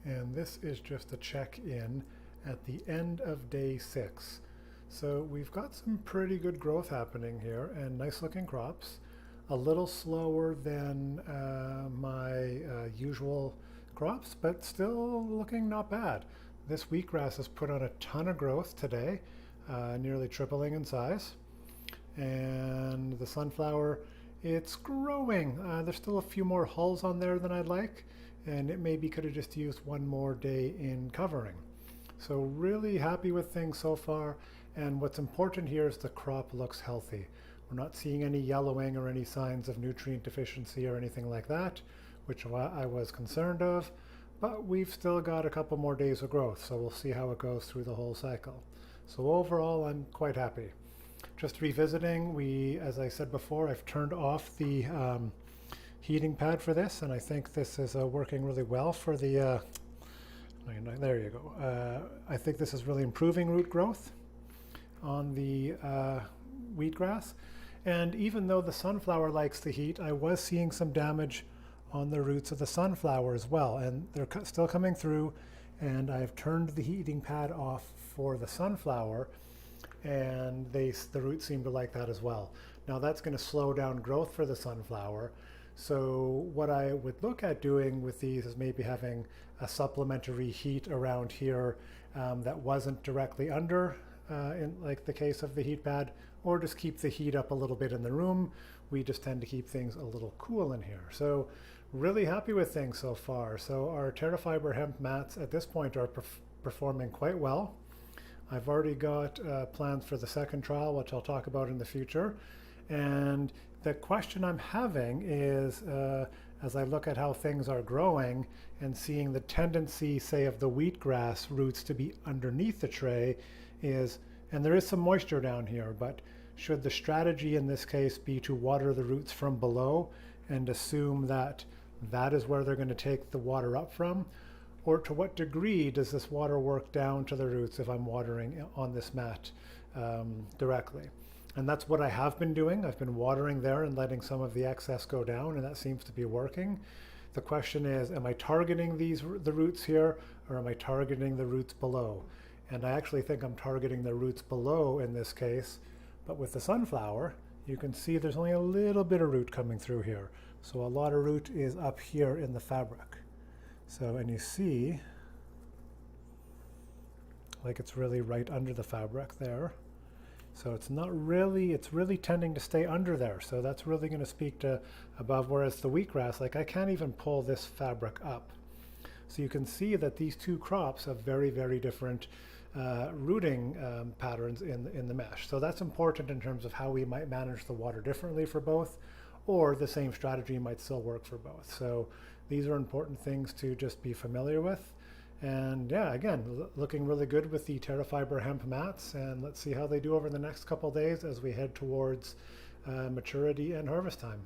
and this is just a check-in at the end of day 6. So we've got some pretty good growth happening here and nice looking crops. A little slower than my usual crops, but still looking not bad. This wheatgrass has put on a ton of growth today, nearly tripling in size. And the sunflower, it's growing. There's still a few more hulls on there than I'd like, and it maybe could have just used one more day in covering. So really happy with things so far, and what's important here is the crop looks healthy. We're not seeing any yellowing or any signs of nutrient deficiency or anything like that, which I was concerned of, but we've still got a couple more days of growth, so we'll see how it goes through the whole cycle. So overall, I'm quite happy. Just revisiting, as I said before, I've turned off the heating pad for this, and I think this is working really well for the, there you go. I think this is really improving root growth on the wheatgrass. And even though the sunflower likes the heat, I was seeing some damage on the roots of the sunflower as well, and they're still coming through, and I've turned the heating pad off for the sunflower, and the roots seem to like that as well. Now that's going to slow down growth for the sunflower. So what I would look at doing with these is maybe having a supplementary heat around here that wasn't directly under, in like the case of the heat pad, or just keep the heat up a little bit in the room. We just tend to keep things a little cool in here. So really happy with things so far. So our Fibre hemp mats at this point are performing quite well. I've already got plans for the second trial, which I'll talk about in the future. And the question I'm having is, as I look at how things are growing and seeing the tendency, say, of the wheatgrass roots to be underneath the tray is, and there is some moisture down here, but should the strategy in this case be to water the roots from below and assume that that is where they're going to take the water up from? Or to what degree does this water work down to the roots if I'm watering on this mat directly? And that's what I have been doing. I've been watering there and letting some of the excess go down, and that seems to be working. The question is, am I targeting the roots here, or am I targeting the roots below? And I actually think I'm targeting the roots below in this case, but with the sunflower, you can see there's only a little bit of root coming through here. So a lot of root is up here in the fabric. So, and you see, like it's really right under the fabric there. So it's not really, it's really tending to stay under there. So that's really going to speak to above, whereas the wheatgrass, like I can't even pull this fabric up. So you can see that these two crops have very, very different rooting patterns in the mesh. So that's important in terms of how we might manage the water differently for both, or the same strategy might still work for both. So these are important things to just be familiar with. And yeah, again, looking really good with the Fibre hemp mats, and let's see how they do over the next couple days as we head towards maturity and harvest time.